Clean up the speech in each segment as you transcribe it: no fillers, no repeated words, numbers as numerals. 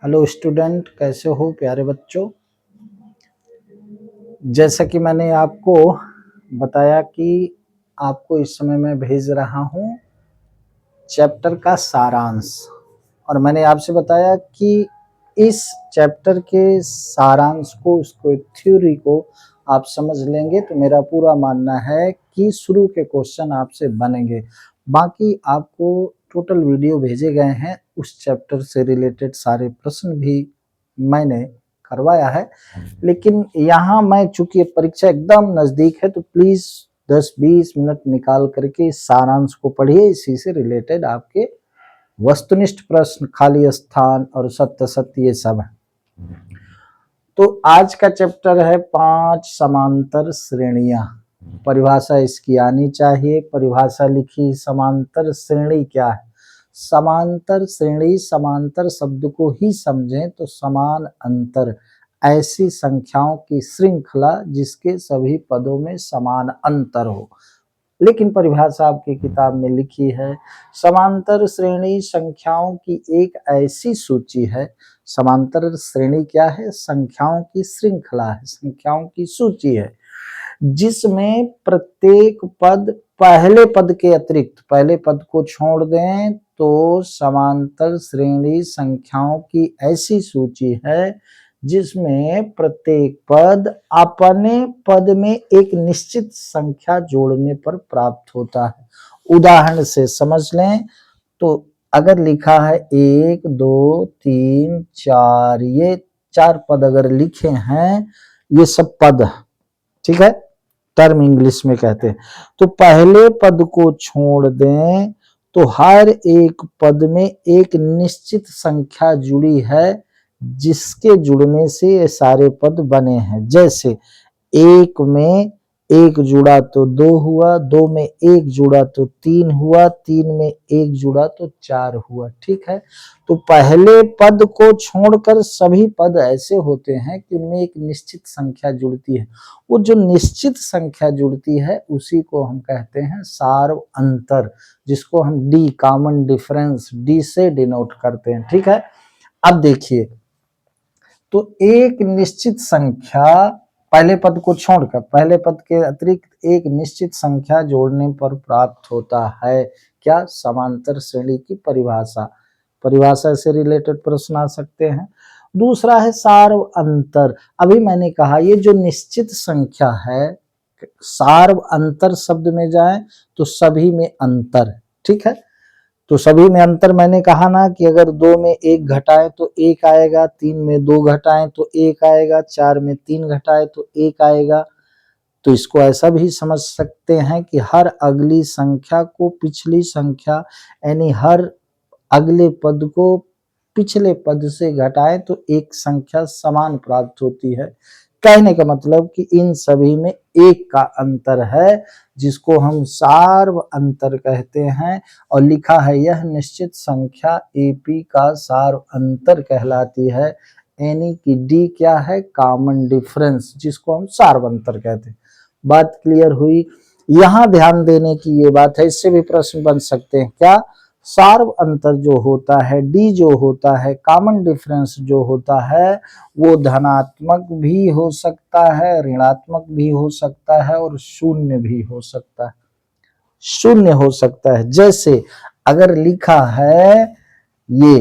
Hello student, कैसे हो प्यारे बच्चों। जैसा कि मैंने आपको बताया कि आपको इस समय मैं भेज रहा हूं चैप्टर का सारांश, और मैंने आपसे बताया कि इस चैप्टर के सारांश को, उसको थ्योरी को आप समझ लेंगे तो मेरा पूरा मानना है कि शुरू के क्वेश्चन आपसे बनेंगे। बाकी आपको टोटल वीडियो भेजे गए हैं, उस चैप्टर से रिलेटेड सारे प्रश्न भी मैंने करवाया है। लेकिन यहाँ मैं, चूंकि परीक्षा एकदम नजदीक है, तो प्लीज 10-20 मिनट निकाल करके इस सारांश को पढ़िए। इसी से रिलेटेड आपके वस्तुनिष्ठ प्रश्न, खाली स्थान और सत्य सत्य, ये सब है। तो आज का चैप्टर है 5 समांतर श्रेणियां। परिभाषा इसकी आनी चाहिए। परिभाषा लिखी, समांतर श्रेणी क्या है। समांतर श्रेणी, समांतर शब्द को ही समझें तो समान अंतर, ऐसी संख्याओं की श्रृंखला जिसके सभी पदों में समान अंतर हो। लेकिन परिभाषा आपकी किताब में लिखी है, समांतर श्रेणी संख्याओं की एक ऐसी सूची है। समांतर श्रेणी क्या है? संख्याओं की श्रृंखला है, संख्याओं की सूची है, जिसमें प्रत्येक पद पहले पद के अतिरिक्त, पहले पद को छोड़ दें तो समांतर श्रेणी संख्याओं की ऐसी सूची है जिसमें प्रत्येक पद अपने पद में एक निश्चित संख्या जोड़ने पर प्राप्त होता है। उदाहरण से समझ लें तो अगर लिखा है 1 2 3 4, ये 4 पद अगर लिखे हैं, ये सब पद, ठीक है, टर्म इंग्लिश में कहते हैं। तो पहले पद को छोड़ दें तो हर एक पद में एक निश्चित संख्या जुड़ी है, जिसके जुड़ने से ये सारे पद बने हैं। जैसे 1 में 1 जुड़ा तो 2 हुआ, 2 में 1 जुड़ा तो 3 हुआ, 3 में 1 जुड़ा तो 4 हुआ। ठीक है, तो पहले पद को छोड़कर सभी पद ऐसे होते हैं कि उनमें एक निश्चित संख्या जुड़ती है। वो जो निश्चित संख्या जुड़ती है उसी को हम कहते हैं सार्व अंतर, जिसको हम डी, कॉमन डिफरेंस, डी से डिनोट करते हैं। ठीक है, अब देखिए, तो एक निश्चित संख्या पहले पद को छोड़कर, पहले पद के अतिरिक्त एक निश्चित संख्या जोड़ने पर प्राप्त होता है क्या? समांतर श्रेणी की परिभाषा। परिभाषा से रिलेटेड प्रश्न आ सकते हैं। दूसरा है सार्व अंतर। अभी मैंने कहा ये जो निश्चित संख्या है, सार्व अंतर शब्द में जाए तो सभी में अंतर। ठीक है, तो सभी में अंतर मैंने कहा ना कि अगर 2 में 1 घटाएं तो 1 आएगा, 3 में 2 घटाएं तो 1 आएगा, 4 में 3 घटाएं तो 1 आएगा। तो इसको ऐसा भी समझ सकते हैं कि हर अगली संख्या को पिछली संख्या, यानी हर अगले पद को पिछले पद से घटाएं तो एक संख्या समान प्राप्त होती है। कहने का मतलब कि इन सभी में एक का अंतर है, जिसको हम सार्व अंतर कहते हैं। और लिखा है यह निश्चित संख्या एपी का सार्व अंतर कहलाती है, यानी कि डी क्या है? कॉमन डिफरेंस, जिसको हम सार्व अंतर कहते हैं। बात क्लियर हुई? यहां ध्यान देने की ये बात है, इससे भी प्रश्न बन सकते हैं क्या? सार्व अंतर जो होता है, डी जो होता है, कॉमन डिफरेंस जो होता है, वो धनात्मक भी हो सकता है, ऋणात्मक भी हो सकता है और शून्य भी हो सकता है। शून्य हो सकता है, जैसे अगर लिखा है ये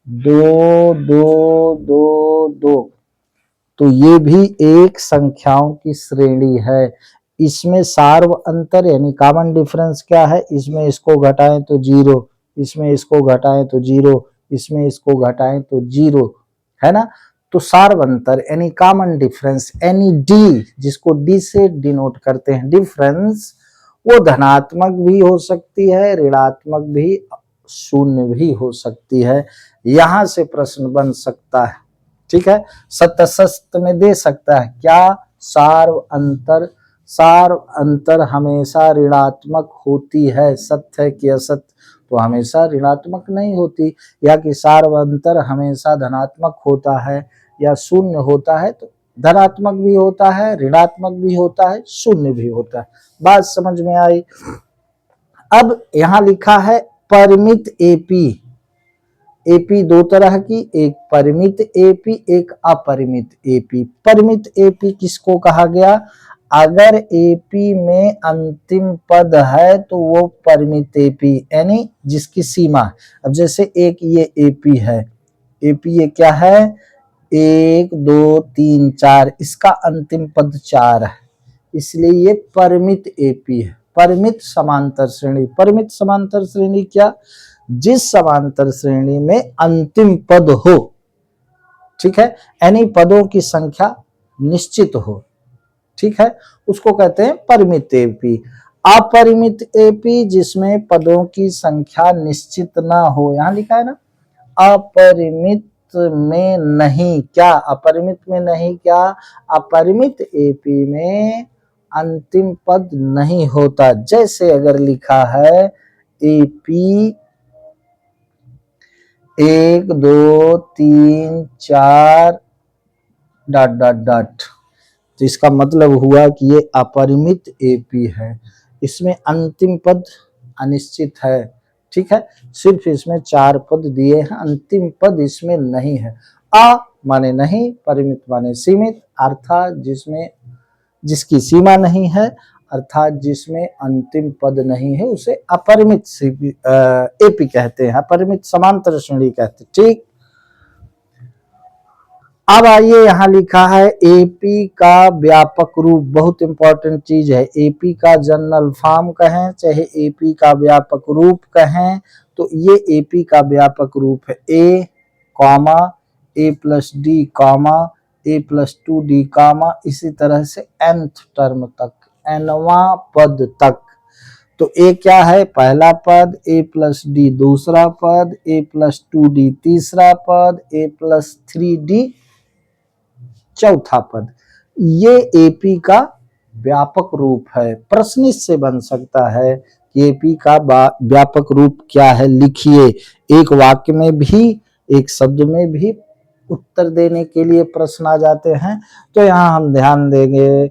2 2 2 2, तो ये भी एक संख्याओं की श्रेणी है। इसमें सार्व अंतर यानी कॉमन डिफरेंस क्या है? इसमें इसको घटाएं तो 0, इसमें इसको घटाएं तो 0, इसमें इसको घटाएं तो 0, है ना। तो सार्व अंतर यानी कॉमन डिफरेंस, यानी डी, जिसको डी से डिनोट करते हैं डिफरेंस, वो धनात्मक भी हो सकती है, ऋणात्मक भी, शून्य भी हो सकती है। यहां से प्रश्न बन सकता है। ठीक है, सत्य में दे सकता है क्या? सार्व अंतर, सार्व अंतर हमेशा ऋणात्मक होती है। सत्य है कि असत्य? तो हमेशा ऋणात्मक नहीं होती। या कि सार्व अंतर हमेशा धनात्मक होता है या शून्य होता है? तो धनात्मक भी होता है, ऋणात्मक भी होता है, शून्य भी होता है। बात समझ में आई? अब यहां लिखा है परिमित एपी, एपी दो तरह की, एक परिमित एपी, एक अपरिमित एपी। परिमित एपी किसको कहा गया? अगर एपी में अंतिम पद है तो वो परिमित एपी, यानी जिसकी सीमा। अब जैसे एक ये एपी है, एपी ये क्या है? 1 2 3 4, इसका अंतिम पद 4 है, इसलिए ये परिमित एपी है। परिमित समांतर श्रेणी। परिमित समांतर श्रेणी क्या? जिस समांतर श्रेणी में अंतिम पद हो, ठीक है, यानी पदों की संख्या निश्चित हो, ठीक है, उसको कहते हैं परिमित एपी। अपरिमित एपी जिसमें पदों की संख्या निश्चित ना हो, यहां लिखा है ना, अपरिमित में नहीं क्या? अपरिमित में नहीं क्या? अपरिमित एपी में अंतिम पद नहीं होता। जैसे अगर लिखा है एपी 1 2 3 4 ... तो इसका मतलब हुआ कि ये अपरिमित एपी है, इसमें अंतिम पद अनिश्चित है, ठीक है, सिर्फ इसमें 4 पद दिए हैं, अंतिम पद इसमें नहीं है। अ माने नहीं, परिमित माने सीमित, अर्थात जिसमें जिसकी सीमा नहीं है, अर्थात जिसमें अंतिम पद नहीं है, उसे अपरिमित एपी कहते हैं, अपरिमित समांतर श्रेणी कहते हैं, ठीक। अब आइए यहाँ लिखा है एपी का व्यापक रूप, बहुत इंपॉर्टेंट चीज है। एपी का जनरल फॉर्म कहें चाहे एपी का व्यापक रूप कहें, तो ये एपी का व्यापक रूप है ए कॉमा ए प्लस डी कॉमा ए प्लस 2d कॉमा इसी तरह से nth टर्म तक, nवां पद तक। तो ए क्या है? पहला पद, ए प्लस डी दूसरा पद, ए प्लस 2d तीसरा पद, ए प्लस 3d चौथा पद। ये एपी का व्यापक रूप है। प्रश्न इससे बन सकता है कि एपी का व्यापक रूप क्या है, लिखिए। एक वाक्य में भी, एक शब्द में भी उत्तर देने के लिए प्रश्न आ जाते हैं, तो यहाँ हम ध्यान देंगे,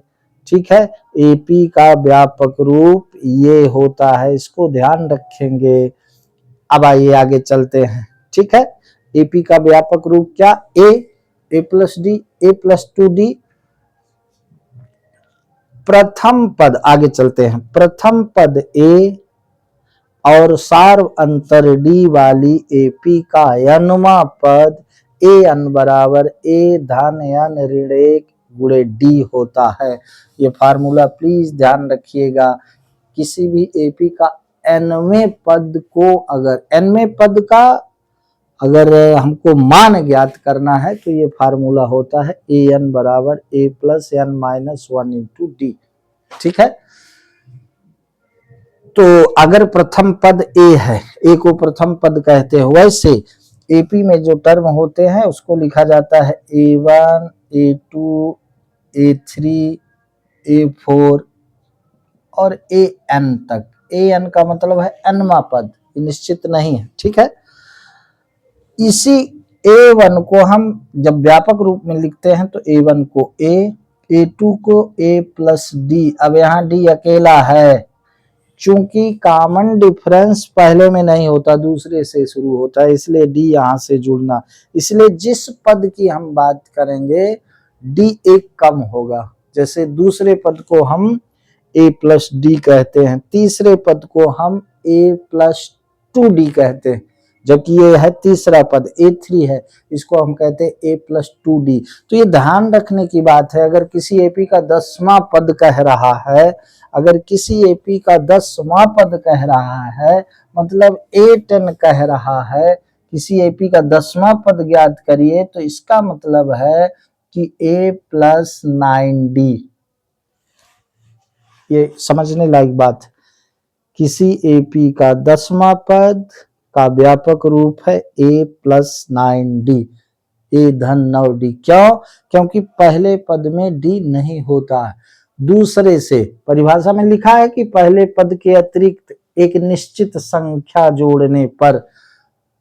ठीक है। एपी का व्यापक रूप ये होता है, इसको ध्यान रखेंगे। अब आइए आगे चलते हैं, ठीक है। एपी का व्यापक रूप क्या? ए प्लस डी, ए प्लस 2d, प्रथम पद, आगे चलते हैं, प्रथम पद ए और सार्व अंतर डी वाली एपी का nवां पद an बराबर a धन n ऋण 1 गुणे डी होता है। ये फार्मूला प्लीज ध्यान रखिएगा। किसी भी एपी का nवें पद को, अगर nवें पद का अगर हमको मान ज्ञात करना है तो ये फार्मूला होता है an बराबर a plus n minus 1 into D, ठीक है। तो अगर प्रथम पद ए है, ए को प्रथम पद कहते हैं, वैसे एपी में जो टर्म होते हैं उसको लिखा जाता है a1 a2 a3 a4 और an तक। an का मतलब है nवां पद, निश्चित नहीं है, ठीक है। इसी a1 को हम जब व्यापक रूप में लिखते हैं तो a1 को a, a2 को a प्लस डी। अब यहाँ डी अकेला है, चूंकि कॉमन डिफरेंस पहले में नहीं होता, दूसरे से शुरू होता है, इसलिए डी यहाँ से जुड़ना। इसलिए जिस पद की हम बात करेंगे डी एक कम होगा। जैसे दूसरे पद को हम a प्लस डी कहते हैं, तीसरे पद को हम a प्लस 2d कहते हैं, जबकि ये है तीसरा पद a3 है, इसको हम कहते हैं a प्लस 2d। तो ये ध्यान रखने की बात है। अगर किसी एपी का 10वां पद कह रहा है, अगर किसी एपी का 10वां पद कह रहा है, मतलब A10 कह रहा है, किसी एपी का 10वां पद ज्ञात करिए, तो इसका मतलब है कि a प्लस 9d। ये समझने लायक बात। किसी एपी का 10वां पद का व्यापक रूप है a प्लस 9d, a धन 9d। क्यों? क्योंकि पहले पद में d नहीं होता है। दूसरे से परिभाषा में लिखा है कि पहले पद के अतिरिक्त एक निश्चित संख्या जोड़ने पर,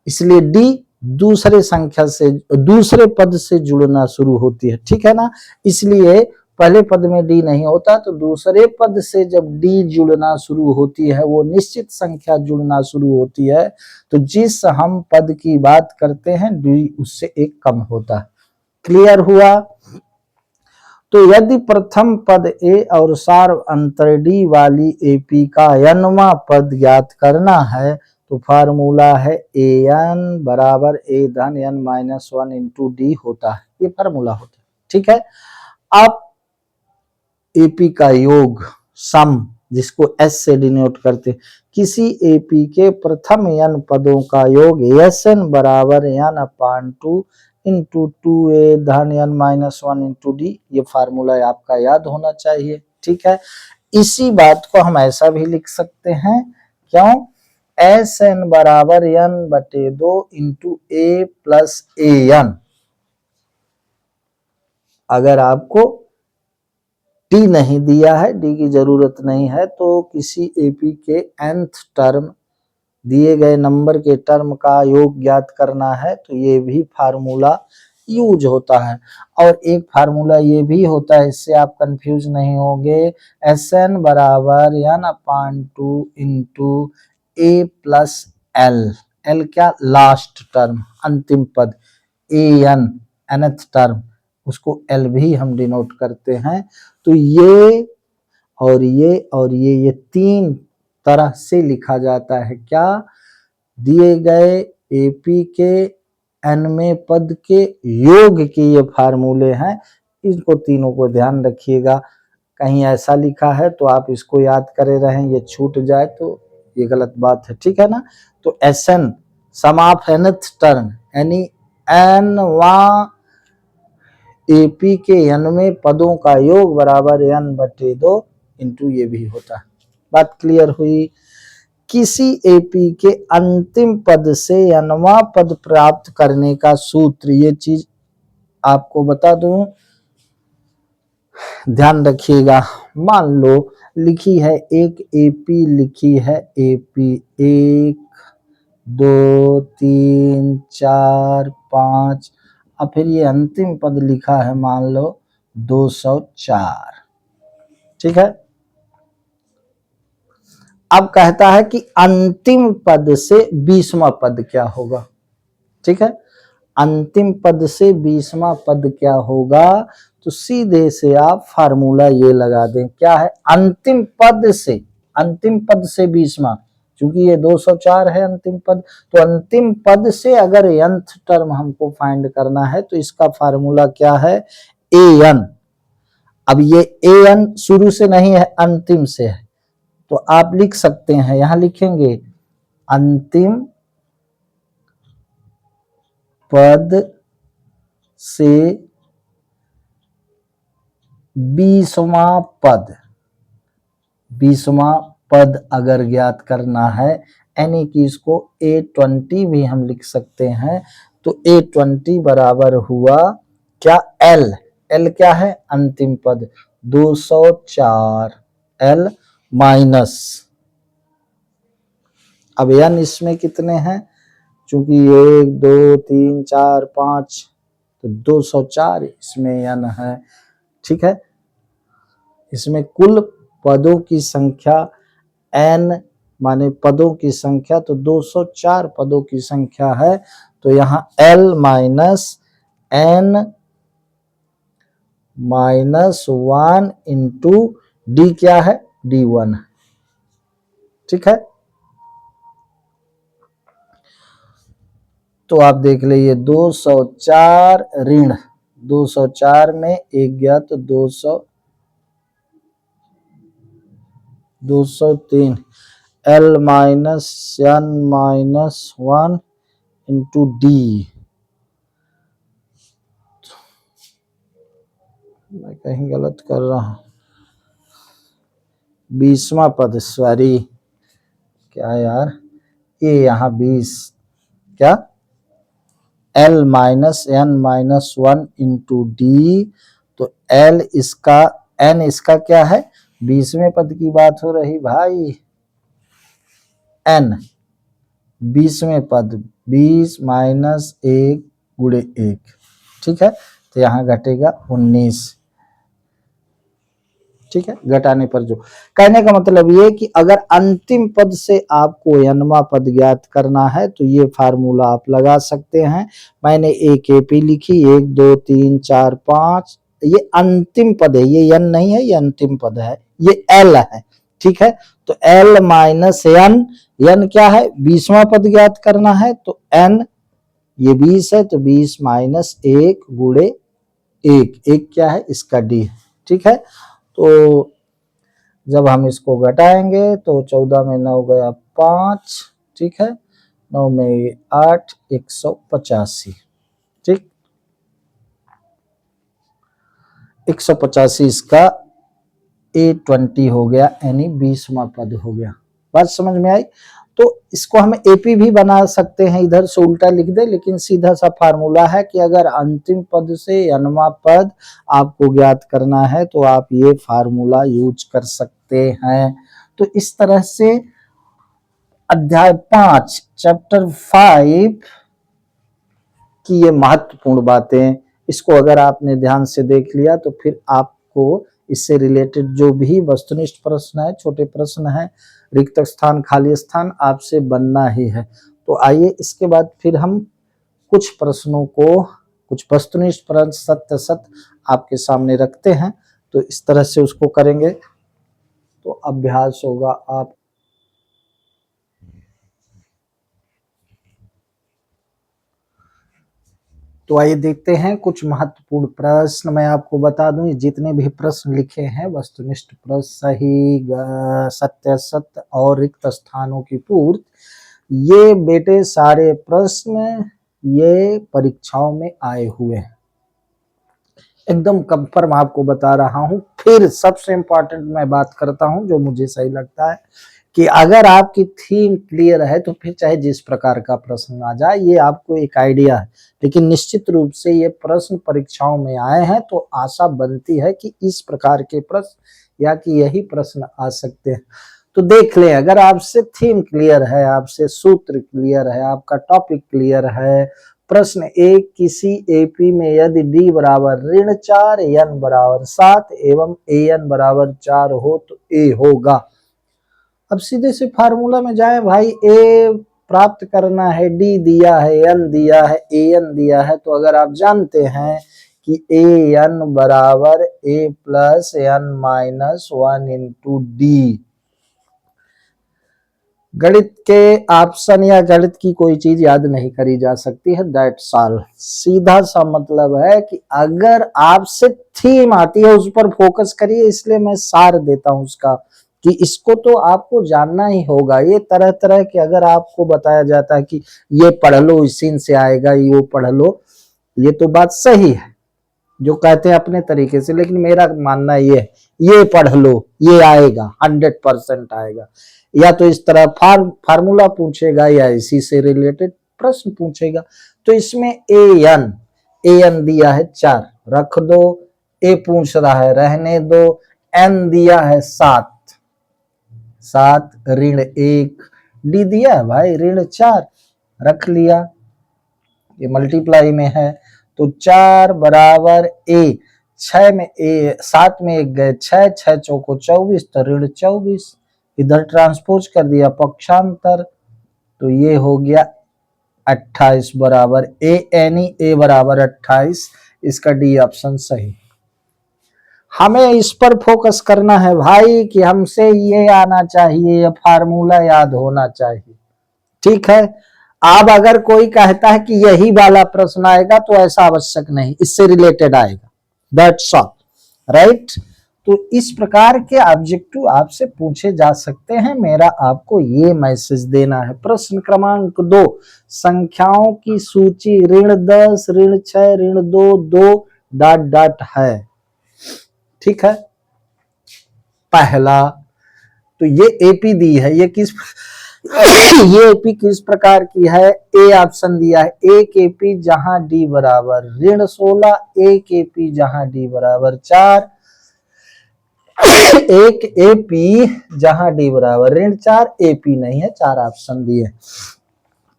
इसलिए d दूसरे संख्या से, दूसरे पद से जुड़ना शुरू होती है, ठीक है ना। इसलिए पहले पद में डी नहीं होता तो दूसरे पद से जब डी जुड़ना शुरू होती है, वो निश्चित संख्या जुड़ना शुरू होती है, तो जिस हम पद की बात करते हैं डी उससे एक कम होता है। क्लियर हुआ? तो यदि प्रथम पद ए और सार अंतर डी वाली एपी का n वां पद ज्ञात करना है तो फार्मूला है an बराबर a धन n माइनस 1 इंटू डी होता है, ये फार्मूला होता है। ठीक है, अब एपी का योग सम, जिसको s से डिनोट करते, किसी एपी के प्रथम n पदों का योग sn बराबर n अपान 2 इंटू 2a धन n माइनस 1 इंटू डी, ये फार्मूला आपका याद होना चाहिए। ठीक है, इसी बात को हम ऐसा भी लिख सकते हैं, क्यों? sn बराबर n बटे 2 इंटू a प्लस an। अगर आपको डी नहीं दिया है, डी की जरूरत नहीं है, तो किसी एपी के nth टर्म, दिए गए नंबर के टर्म का योग ज्ञात करना है तो ये भी फार्मूला यूज होता है। और एक फार्मूला ये भी होता है, इससे आप कंफ्यूज नहीं होंगे, Sn बराबर n upon 2 into a plus l। l क्या? लास्ट टर्म, अंतिम पद, an nth टर्म, उसको l भी हम डिनोट करते हैं। तो ये और ये और ये तीन तरह से लिखा जाता है। क्या? दिए गए एपी के nवें पद के योग के ये फार्मूले हैं, इनको तीनों को ध्यान रखिएगा। कहीं ऐसा लिखा है तो आप इसको याद करे रहें, ये छूट जाए तो ये गलत बात है। ठीक है ना? तो Sn sum of nth term यानी n एपी के nवें पदों का योग बराबर n बटे 2 इंटू ये भी होता है। बात क्लियर हुई? किसी एपी के अंतिम पद से n वां पद प्राप्त करने का सूत्र, ये चीज आपको बता दूं, ध्यान रखिएगा। मान लो लिखी है एक एपी, लिखी है एपी 1 2 3 4 5, और फिर ये अंतिम पद लिखा है मान लो 204। ठीक है, अब कहता है कि अंतिम पद से 20वां पद क्या होगा। ठीक है, अंतिम पद से 20वां पद क्या होगा, तो सीधे से आप फार्मूला ये लगा दें, क्या है? अंतिम पद से 20वां, क्योंकि ये 204 है अंतिम पद, तो अंतिम पद से अगर nth टर्म हमको फाइंड करना है तो इसका फार्मूला क्या है? an। अब ये an शुरू से नहीं है, अंतिम से है, तो आप लिख सकते हैं, यहां लिखेंगे अंतिम पद से 20वां पद, 20वां पद अगर ज्ञात करना है, यानी कि इसको A20 भी हम लिख सकते हैं, तो A20 बराबर हुआ क्या? L क्या है? अंतिम पद 204 L माइनस, अब n इसमें कितने हैं, चूंकि 1 2 3 4 5, तो 204 इसमें n है। ठीक है, इसमें कुल पदों की संख्या n माने पदों की संख्या, तो 204 पदों की संख्या है, तो यहाँ L minus n minus 1 into D क्या है? D1। ठीक है, तो आप देख लीजिए 204 ऋण 204 में एक गया तो 203 L minus n minus 1 into D. मैं कहीं गलत कर रहा हूं, 20वां पद, सॉरी, क्या यार, ये यहाँ 20, क्या? L minus n minus 1 into D, तो L इसका, n इसका क्या है? 20वें पद की बात हो रही भाई, n 20वें पद, 20 माइनस 1 गुणे 1। ठीक है, तो यहाँ घटेगा 19। ठीक है, घटाने पर जो। कहने का मतलब ये कि अगर अंतिम पद से आपको nवां पद ज्ञात करना है तो ये फार्मूला आप लगा सकते हैं। मैंने एक एपी लिखी, 1 2 3 4 5, ये अंतिम पद है, ये n नहीं है, ये अंतिम पद है, ये l है। ठीक है, तो l माइनस n, n क्या है, 20वां पद ज्ञात करना है, तो n ये 20 है, तो 20 माइनस 1 गुणे 1, 1 क्या है, इसका d। ठीक है, तो जब हम इसको घटाएंगे तो 14 में 9 गया 5, ठीक है, 9 में 8, 185। ठीक, 185 इसका A20 हो गया, यानी 20वां पद हो गया। बात समझ में आई? तो इसको हम एपी भी बना सकते हैं, इधर से उल्टा लिख दे, लेकिन सीधा सा फार्मूला है कि अगर अंतिम पद से nवां पद आपको ज्ञात करना है तो आप ये फार्मूला यूज कर सकते हैं। तो इस तरह से अध्याय 5 चैप्टर 5 की ये महत्वपूर्ण बातें, इसको अगर आपने ध्यान से देख लिया तो फिर आपको इससे रिलेटेड जो भी वस्तुनिष्ठ प्रश्न है, छोटे प्रश्न है, रिक्त स्थान, खाली स्थान, आपसे बनना ही है। तो आइए इसके बाद फिर हम कुछ प्रश्नों को, कुछ वस्तुनिष्ठ प्रश्न सत्य सत्य आपके सामने रखते हैं, तो इस तरह से उसको करेंगे तो अभ्यास होगा आप। तो आइए देखते हैं कुछ महत्वपूर्ण प्रश्न। मैं आपको बता दूं, जितने भी प्रश्न लिखे हैं वस्तुनिष्ठ प्रश्न, सही सत्य सत्य और रिक्त स्थानों की पूर्ति, ये बेटे सारे प्रश्न ये परीक्षाओं में आए हुए हैं, एकदम कंफर्म आपको बता रहा हूं। फिर सबसे इंपॉर्टेंट मैं बात करता हूं जो मुझे सही लगता है कि अगर आपकी थीम क्लियर है तो फिर चाहे जिस प्रकार का प्रश्न आ जाए, ये आपको एक आइडिया है, लेकिन निश्चित रूप से ये प्रश्न परीक्षाओं में आए हैं तो आशा बनती है कि इस प्रकार के प्रश्न या कि यही प्रश्न आ सकते हैं। तो देख लें, अगर आपसे थीम क्लियर है, आपसे सूत्र क्लियर है, आपका टॉपिक क्लियर है, प्रश्न एक, किसी एपी में यदि डी बराबर ऋण 4 n बराबर 7 एवं an बराबर 4 हो तो ए होगा। अब सीधे से फार्मूला में जाए भाई, ए प्राप्त करना है, डी दिया है, एन दिया है, ए एन दिया है, तो अगर आप जानते हैं कि ए एन बराबर A plus N minus 1 into D, गणित के ऑप्शन या गणित की कोई चीज याद नहीं करी जा सकती है, दैट्स ऑल। सीधा सा मतलब है कि अगर आपसे थीम आती है उस पर फोकस करिए, इसलिए मैं सार देता हूं उसका कि इसको तो आपको जानना ही होगा। ये तरह तरह के अगर आपको बताया जाता है कि ये पढ़ लो, इस सीन से आएगा, ये पढ़ लो, ये तो बात सही है जो कहते हैं अपने तरीके से, लेकिन मेरा मानना ये पढ़ लो, ये आएगा, 100% आएगा। या तो इस तरह फार्मूला पूछेगा या इसी से रिलेटेड प्रश्न पूछेगा। तो इसमें ए एन दिया है 4, रख दो, ए पूछ रहा है रहने दो, एन दिया है 7 ऋण 1, डी दिया है भाई ऋण 4, रख लिया, ये मल्टीप्लाई में है, तो 4 बराबर ए, 6 में ए, 7 में 1 गए 6, 6 चौको 24, तो ऋण 24, इधर ट्रांसपोज कर दिया पक्षांतर, तो ये हो गया 28 बराबर ए, यानी ए बराबर 28, इसका डी ऑप्शन सही। हमें इस पर फोकस करना है भाई कि हमसे ये आना चाहिए, फार्मूला याद होना चाहिए। ठीक है, अब अगर कोई कहता है कि यही वाला प्रश्न आएगा तो ऐसा आवश्यक नहीं, इससे रिलेटेड आएगा, दैट्स ऑल, राइट। तो इस प्रकार के ऑब्जेक्टिव आपसे पूछे जा सकते हैं, मेरा आपको ये मैसेज देना है। प्रश्न क्रमांक 2, संख्याओं की सूची ऋण 10 ऋण 6 ऋण 2 2 डॉट डॉट है। ठीक है, पहला तो ये एपी दी है, ये किस ये एपी किस प्रकार की है, ए ऑप्शन दिया है, एक एपी जहां डी बराबर ऋण 16, एक एपी जहां डी बराबर 4, एक एपी जहां डी बराबर ऋण 4, एपी नहीं है, 4 ऑप्शन दिए।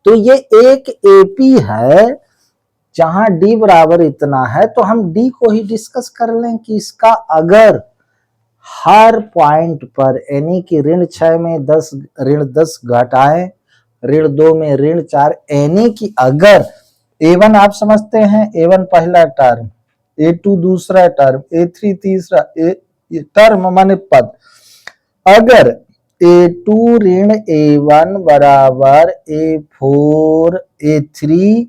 तो ये एक एपी है जहां डी बराबर इतना है, तो हम डी को ही डिस्कस कर लें कि इसका अगर हर पॉइंट पर यानी कि ऋण 6 में ऋण 10 घटाएं, ऋण 2 में ऋण 4, यानी कि अगर A1 आप समझते हैं, A1 पहला टर्म, A2 दूसरा टर्म, A3 तीसरा टर्म माने पद, अगर A2 ऋण A1 बराबर A4 A3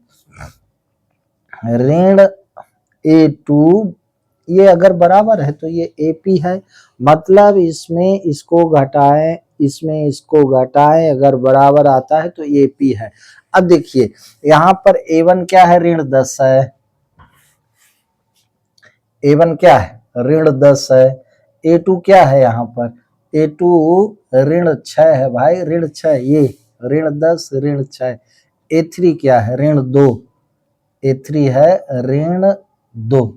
ऋण A2 ये अगर बराबर है तो ये AP है, मतलब इसमें इसको घटाएं, इसमें इसको घटाएं, अगर बराबर आता है तो AP है। अब देखिए यहां पर A1 क्या है, ऋण 10 है, A1 क्या है ऋण 10 है, A2 क्या है यहाँ पर, A2 ऋण 6 है भाई, ऋण 6, ये ऋण 10 ऋण 6, A3 क्या है ऋण 2, A3 है ऋण 2।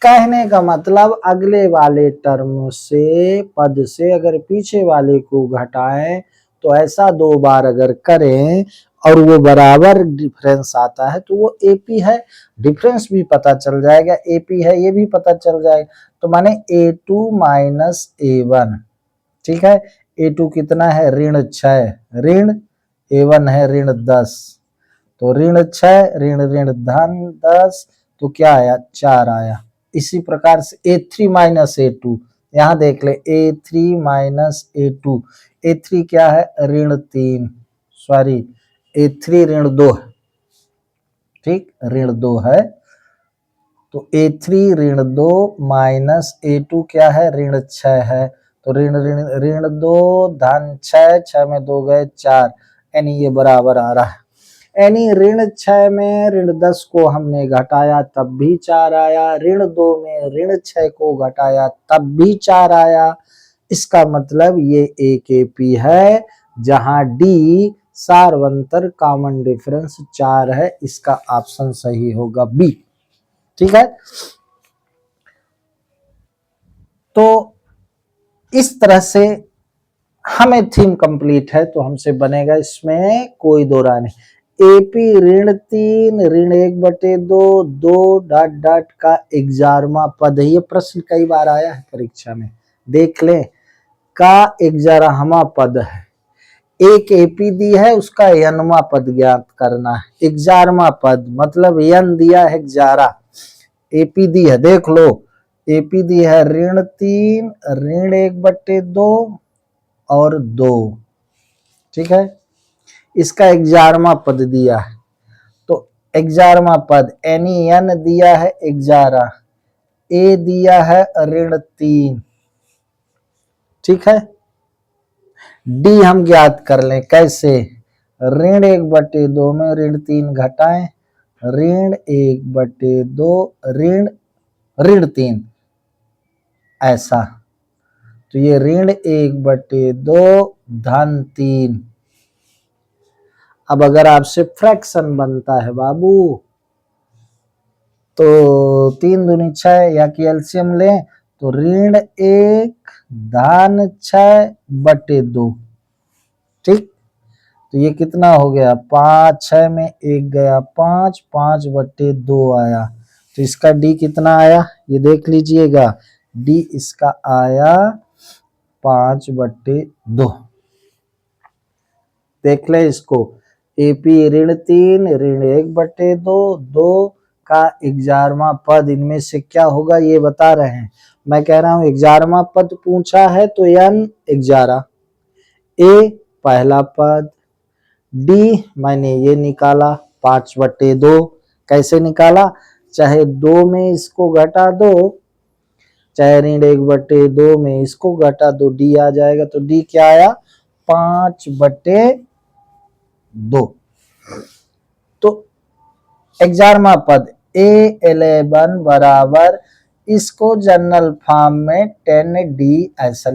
कहने का मतलब अगले वाले टर्म से, पद से अगर पीछे वाले को घटाएं तो ऐसा 2 बार अगर करें और वो बराबर डिफरेंस आता है तो वो AP है। डिफरेंस भी पता चल जाएगा, AP है ये भी पता चल जाएगा, तो माने A2 माइनस A1, ठीक है। A2 कितना है ऋण 6, ऋण A1 है ऋण 10, तो ऋण 6 ऋण ऋण धन 10, तो क्या आया 4 आया। इसी प्रकार से A3 माइनस A2, यहां देख ले A3 माइनस A2, A3 क्या है ऋण 3, सॉरी A3 ऋण 2, ठीक ऋण 2 है, तो A3 ऋण 2 माइनस A2 क्या है ऋण 6 है, तो ऋण ऋण ऋण 2 धन 6, 6 में 2 गए 4, यानी ये बराबर आ रहा है। यानी ऋण 6 में ऋण 10 को हमने घटाया तब भी 4 आया, ऋण 2 में ऋण 6 को घटाया तब भी 4 आया। इसका मतलब ये एक AP है, जहां D सार्वंतर कॉमन डिफरेंस 4 है, इसका ऑप्शन सही होगा B, ठीक है। तो इस तरह से हमें थीम कंप्लीट है, तो हमसे बनेगा इसमें कोई दो राय नहीं। AP ऋण 3 ऋण 1/2 2 डॉट डॉट का 11वां पद है, ये प्रश्न कई बार आया है परीक्षा में, देख ले, का 11वां पद है, एक AP दी है उसका n वां पद ज्ञात करना है। 11वां पद मतलब n दिया है 11, AP दी है, देख लो AP दी है ऋण 3 ऋण 1/2 और 2, ठीक है। इसका 11वां पद दिया है, तो 11वां पद n दिया है 11, A दिया है ऋण 3, ठीक है। D हम ज्ञात कर लें कैसे, ऋण 1/2 में ऋण 3 घटाएं, ऋण 1/2 ऋण ऋण 3, ऐसा, तो ये ऋण 1/2 धन 3। अब अगर आपसे फ्रैक्शन बनता है बाबू, तो 3 दूनी 6 या कि एलसीएम लें, तो ऋण 1 धन 6/2, ठीक। तो ये कितना हो गया 5, 6 में 1 गया 5, 5/2 आया, तो इसका D कितना आया ये देख लीजिएगा, D इसका आया 5/2। देख ले इसको, AP ऋण 3 ऋण 1/2 2 का 11वां पद, इनमें से क्या होगा ये बता रहे हैं। मैं कह रहा हूं 11वां पद पूछा है तो n 11, A पहला पद, D मैंने ये निकाला 5/2, कैसे निकाला, चाहे 2 में इसको घटा दो, चाहे ऋण 1/2 में इसको घटा दो, D आ जाएगा, तो D क्या आया 5/2। तो 11वां पद A11 बराबर, इसको जनरल फॉर्म में 10D ऐसा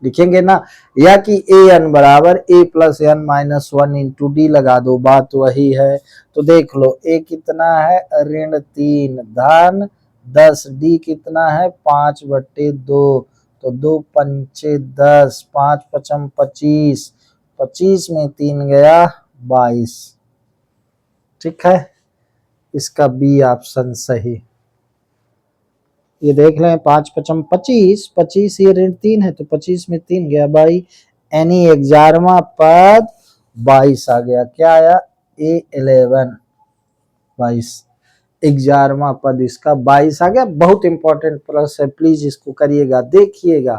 लिखेंगे ना, या कि AN बराबर A plus n minus 1 into D लगा दो, बात वही है। तो देख लो A कितना है ऋण 3 धन 10, D कितना है 5/2, तो 2 पंचे 10, 5 पचम 25, 25 में 3 गया 22, ठीक है। इसका B ऑप्शन सही। ये देख लें, 5 पचम 25, 25 ये ऋण 3 है तो 25 में 3 गया बाई, यानी 11वां पद 22 आ गया। क्या आया? A11 22, 11वां पद इसका 22 आ गया। बहुत इंपॉर्टेंट प्रश्न है, प्लीज इसको करिएगा, देखिएगा,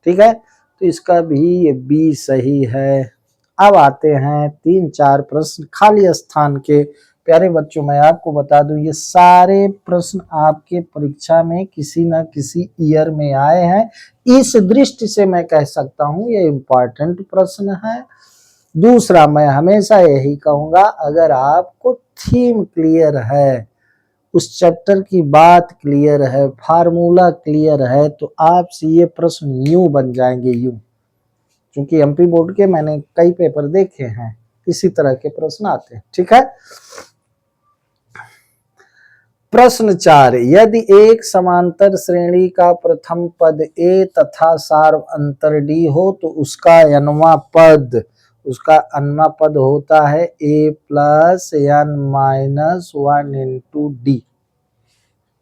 ठीक है। तो इसका भी ये बी सही है। अब आते हैं 3-4 प्रश्न खाली स्थान के। प्यारे बच्चों, मैं आपको बता दूं ये सारे प्रश्न आपके परीक्षा में किसी न किसी ईयर में आए हैं। इस दृष्टि से मैं कह सकता हूं ये इम्पोर्टेंट प्रश्न है। दूसरा, मैं हमेशा यही कहूंगा, अगर आपको थीम क्लियर है, उस चैप्टर की बात क्लियर है, फार्मूला क्लियर है, तो आपसे ये प्रश्न यूं बन जाएंगे, यूं। क्योंकि एमपी बोर्ड के मैंने कई पेपर देखे हैं, इसी तरह के प्रश्न आते हैं, ठीक है। प्रश्न 4, यदि एक समांतर श्रेणी का प्रथम पद ए तथा सार्व अंतर डी हो तो उसका अन्मा पद होता है A plus N minus 1 into D.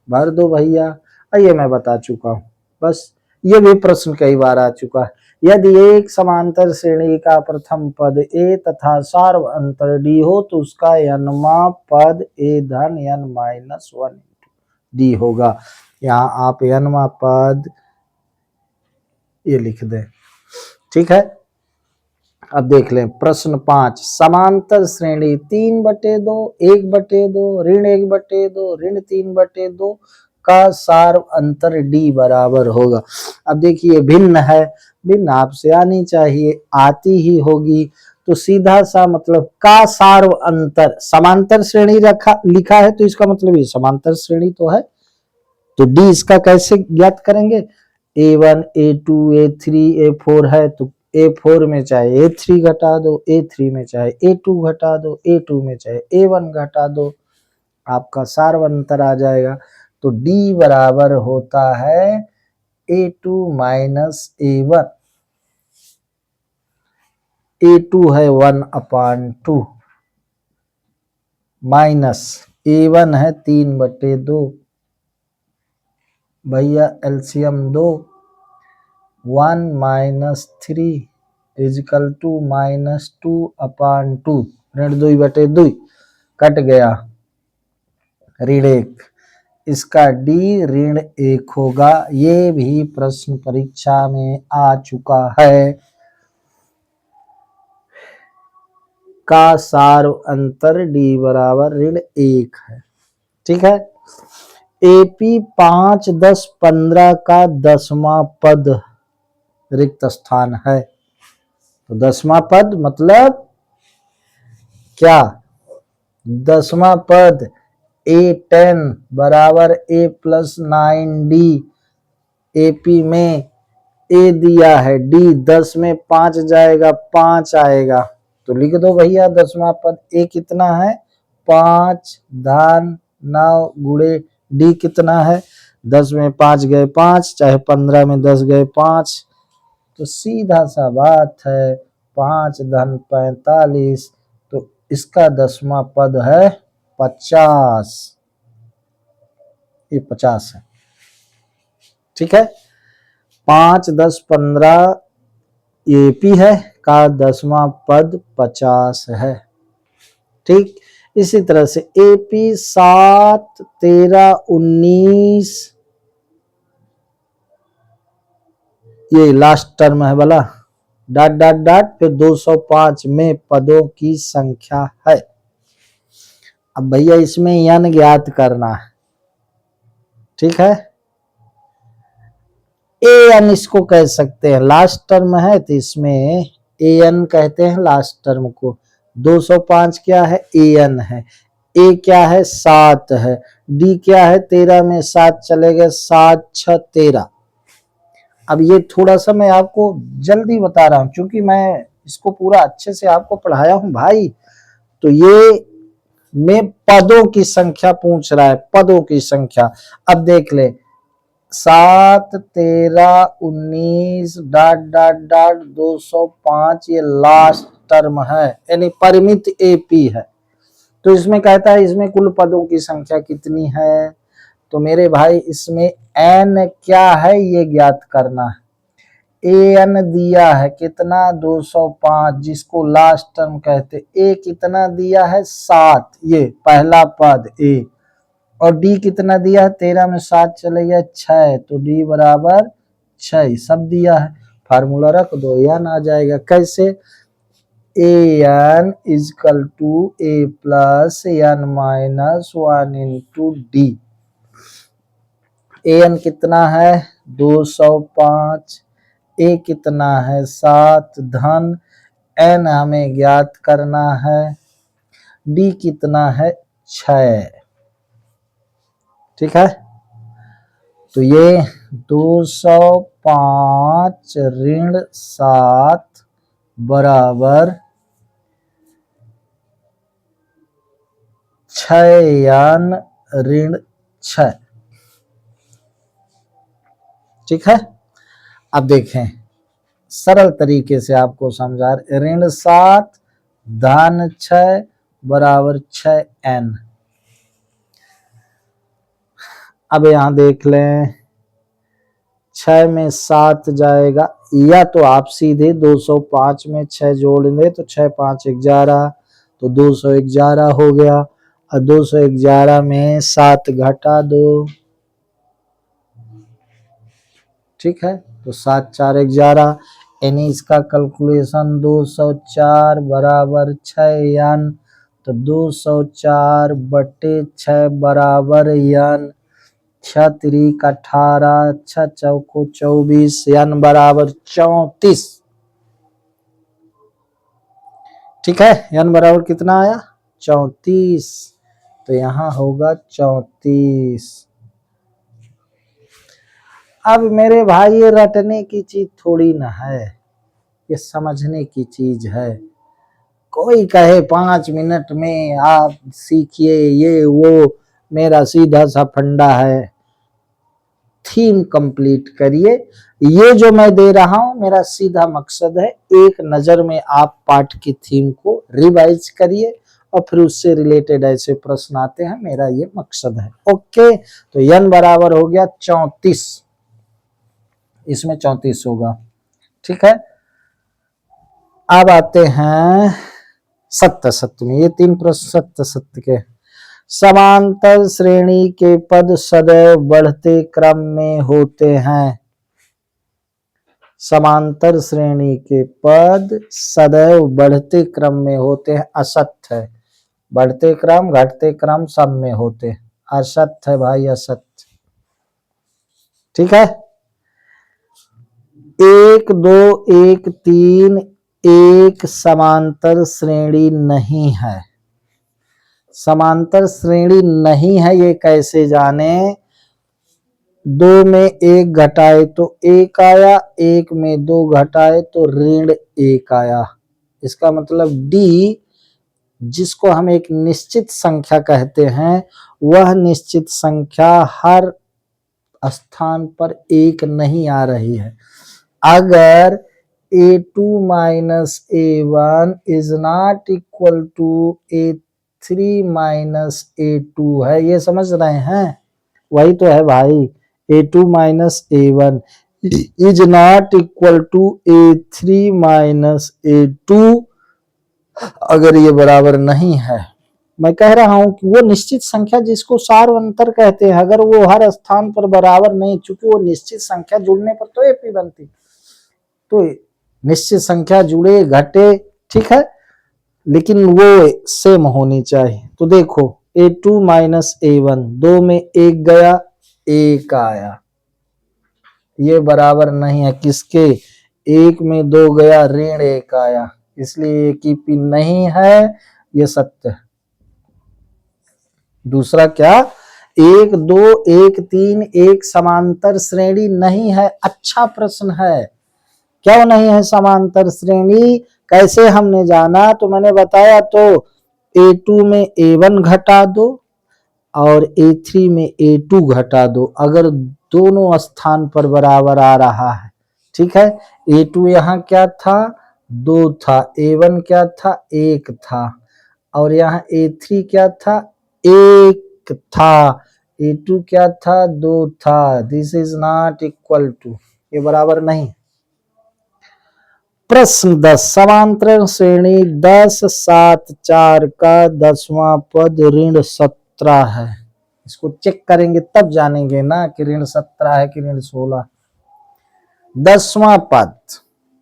भर दो भैया, ये मैं बता चुका हूं, बस ये भी प्रश्न कई बार आ चुका है। यदि एक समांतर श्रेणी का प्रथम पद ए तथा सार्व अंतर डी हो तो उसका यनमा पद ए धन n माइनस 1 डी होगा। यहाँ आप यनमा पद ये लिख दें, ठीक है। अब देख लें प्रश्न 5, समांतर श्रेणी 3/2, 1/2, ऋण 1/2, ऋण 3/2 का सार्व अंतर डी बराबर होगा। अब देखिए भिन्न है, भिन्न आपसे आनी चाहिए, आती ही होगी, तो सीधा सा मतलब का सार्व अंतर, समांतर श्रेणी लिखा है तो इसका मतलब ये समांतर श्रेणी तो है, तो डी इसका कैसे ज्ञात करेंगे? A1, A2, A3, A4 है तो A4 में चाहे A3 घटा दो, A3 में चाहे A2 घटा दो, A2 में चाहे A1 घटा दो, आपका सार्व अंतर आ जाएगा। तो D बराबर होता है A2 माइनस A1, A2 है 1/2 माइनस A1 है 3/2, भैया एलसीएम 2, 1 माइनस 3 इजिकल टू -2/2, ऋण 2/2 कट गया, ऋण 1, इसका डी ऋण 1 होगा। ये भी प्रश्न परीक्षा में आ चुका है। का सार्व अंतर डी बराबर ऋण 1 है, ठीक है। एपी 5, 10, 15 का 10वां पद रिक्त स्थान है, तो 10वां पद मतलब क्या? 10वां पद A10 बराबर A प्लस 9D, एपी में ए दिया है, डी 10 में 5 जाएगा, 5 आएगा, तो लिख दो भैया 10वां पद ए कितना है? 5 धन 9 गुणे डी कितना है? 10 में 5 गए 5, चाहे 15 में 10 गए 5, तो सीधा सा बात है 5 धन 45, तो इसका 10वां पद है 50, ये 50 है, ठीक है। 5, 10, 15 एपी है का 10वां पद 50 है, ठीक। इसी तरह से एपी 7, 13, 19 ये लास्ट टर्म है वाला, डॉट डॉट डॉट फिर 205 में पदों की संख्या है। अब भैया इसमें n ज्ञात करना है, ठीक है। an इसको कह सकते हैं, लास्ट टर्म है तो इसमें an कहते हैं लास्ट टर्म को। 205 क्या है? an है, a क्या है? 7 है, d क्या है? 13 में 7 चले गए, 7 6 13। अब ये थोड़ा सा मैं आपको जल्दी बता रहा हूं क्योंकि मैं इसको पूरा अच्छे से आपको पढ़ाया हूं भाई, तो ये में पदों की संख्या पूछ रहा है, पदों की संख्या। अब देख ले 7, 13, 19 डॉट डॉट डॉट 205 ये लास्ट टर्म है, यानी परिमित एपी है। तो इसमें कहता है इसमें कुल पदों की संख्या कितनी है? तो मेरे भाई इसमें n क्या है ये ज्ञात करना है। an दिया है कितना 205, जिसको लास्ट टर्म कहते। a कितना दिया है 7, ये पहला पद a। और d कितना दिया है 13 में 7 चले गया 6, तो d बराबर 6 सब दिया है। फार्मूला रख दो, n आ जाएगा। कैसे? an is equal to a plus n minus 1 into d. an कितना है 205, a कितना है 7 धन n हमें ज्ञात करना है, d कितना है 6। ठीक है, तो ये 205 ऋण 7 बराबर 6 ऋण 6। ठीक है, अब देखें सरल तरीके से आपको समझा। ऋण 7 धन 6 बराबर 6n। अब यहां देख लें 6 में 7 जाएगा, या तो आप सीधे 205 में 6 जोड़ दें तो 6 5 11, तो 211 हो गया। और 211 में 7 घटा दो, ठीक है, तो 7 4 11, यानी इसका कैलकुलेशन 204 बराबर 6n, तो 204 बटे 6 बराबर n। 6 3 18, 6 चौको 24, n बराबर 34। ठीक है, n बराबर कितना आया 34, तो यहाँ होगा 34। अब मेरे भाई ये रटने की चीज थोड़ी ना है, ये समझने की चीज है। कोई कहे 5 मिनट में आप सीखिए ये वो, मेरा सीधा सा फंडा है। थीम कंप्लीट करिए। ये जो मैं दे रहा हूं मेरा सीधा मकसद है, एक नजर में आप पाठ की थीम को रिवाइज करिए और फिर उससे रिलेटेड ऐसे प्रश्न आते हैं, मेरा ये मकसद है। ओके, तो n बराबर हो गया 34, इसमें 34 होगा। ठीक है, अब आते हैं सत्य सत्य में। ये 3 प्रश्न सत्य सत्य के। समांतर श्रेणी के पद सदैव बढ़ते क्रम में होते हैं। समांतर श्रेणी के पद सदैव बढ़ते क्रम में होते हैं, असत्य है। बढ़ते क्रम घटते क्रम सब में होते हैं, असत्य है भाई, असत्य। ठीक है, 1 2 1 3 एक समांतर श्रेणी नहीं है। समांतर श्रेणी नहीं है ये कैसे जाने? 2 में 1 घटाए तो 1 आया, 1 में 2 घटाए तो ऋण 1 आया। इसका मतलब d, जिसको हम एक निश्चित संख्या कहते हैं, वह निश्चित संख्या हर स्थान पर 1 नहीं आ रही है। अगर a2 minus a1 is not equal to a3 minus a2 है, ये समझ रहे हैं? वही तो है भाई, a2 minus a1 is not equal to a3 minus a2। अगर ये बराबर नहीं है, मैं कह रहा हूं कि वो निश्चित संख्या जिसको सार्वंतर कहते हैं, अगर वो हर स्थान पर बराबर नहीं, चूंकि वो निश्चित संख्या जुड़ने पर तो एपी बनती, तो निश्चित संख्या जुड़े घटे, ठीक है, लेकिन वो सेम होनी चाहिए। तो देखो a2 माइनस a1, 2 में 1 गया 1 आया, ये बराबर नहीं है किसके? 1 में 2 गया ऋण 1 आया, इसलिए एक ही पी नहीं है, ये सत्य है। दूसरा क्या? 1 2 1 3 एक समांतर श्रेणी नहीं है। अच्छा प्रश्न है, क्यों नहीं है समांतर श्रेणी? कैसे हमने जाना? तो मैंने बताया, तो a2 में a1 घटा दो और a3 में a2 घटा दो, अगर दोनों स्थान पर बराबर आ रहा है। ठीक है, a2 यहाँ क्या था 2 था, a1 क्या था 1 था, और यहाँ a3 क्या था 1 था, A2 क्या था, 2 था। This is not equal to, ये बराबर नहीं। प्रश्न 10, समांतर श्रेणी 10 7 4 का 10वां पद ऋण 17 है। इसको चेक करेंगे तब जानेंगे ना कि ऋण 17 है कि ऋण 16। 10वां पद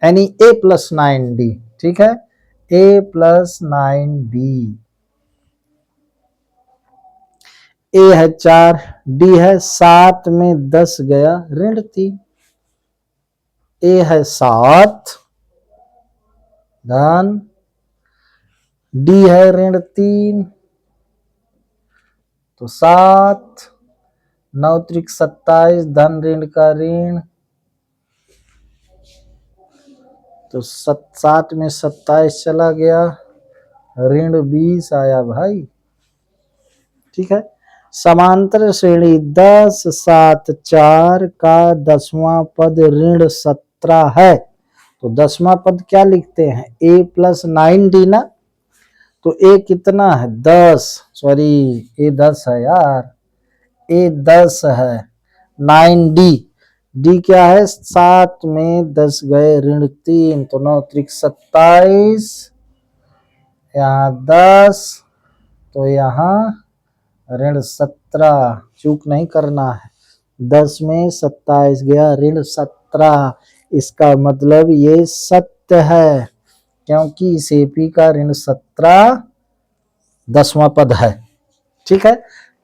यानी A+9D, ठीक है, A+9D। ए है 4, डी है 7 में 10 गया ऋण 3। ए है 7 धन, डी है ऋण 3, तो 7 9 त्रिक 27 धन ऋण का ऋण, तो 7 में 27 चला गया, ऋण 20 आया भाई। ठीक है, समांतर श्रेणी 10 7 4 का 10वां पद ऋण 17 है। तो 10वां पद क्या लिखते हैं, A+9D ना। तो ए कितना है, 10, सॉरी ए 10 है यार, ए 10 है। 9D, डी क्या है, 7 में 10 गए ऋण 3, तो 9 त्रिक 27, यहाँ 10, तो यहाँ ऋण 17, चूक नहीं करना है। 10 में 27 गया ऋण 17, इसका मतलब ये सत्य है, क्योंकि इस एपी का ऋण 17 10वां पद है। ठीक है,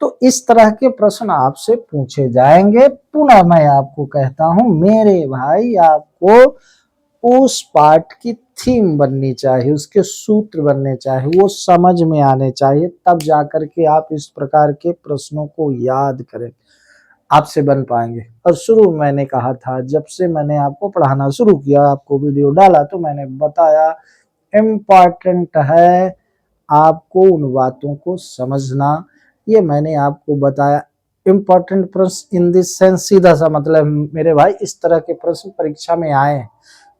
तो इस तरह के प्रश्न आपसे पूछे जाएंगे। पुनः मैं आपको कहता हूं मेरे भाई, आपको उस पाठ की थीम बननी चाहिए, उसके सूत्र बनने चाहिए, वो समझ में आने चाहिए, तब जाकर के आप इस प्रकार के प्रश्नों को याद करें, आपसे बन पाएंगे। और शुरू में मैंने कहा था, जब से मैंने आपको पढ़ाना शुरू किया, आपको वीडियो डाला, तो मैंने बताया इम्पॉर्टेंट है आपको उन बातों को समझना। ये मैंने आपको बताया। इम्पॉर्टेंट प्रश्न इन दिस सेंस, सीधा सा मतलब मेरे भाई, इस तरह के प्रश्न परीक्षा में आए,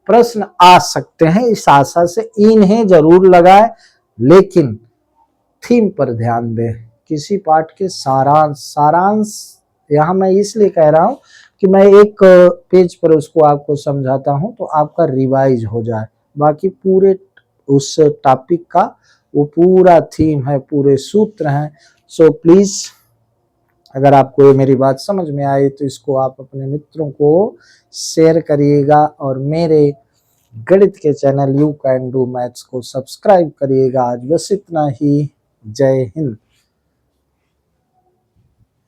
प्रश्न आ सकते हैं, इस आशा से इन्हें जरूर लगाए, लेकिन थीम पर ध्यान दें। किसी पाठ के सारांश यहाँ मैं इसलिए कह रहा हूं कि मैं एक पेज पर उसको आपको समझाता हूं तो आपका रिवाइज हो जाए। बाकी पूरे उस टॉपिक का वो पूरा थीम है, पूरे सूत्र हैं। सो प्लीज, अगर आपको ये मेरी बात समझ में आई तो इसको आप अपने मित्रों को शेयर करिएगा, और मेरे गणित के channel you can do maths को सब्सक्राइब करिएगा। आज बस इतना ही। जय हिंद।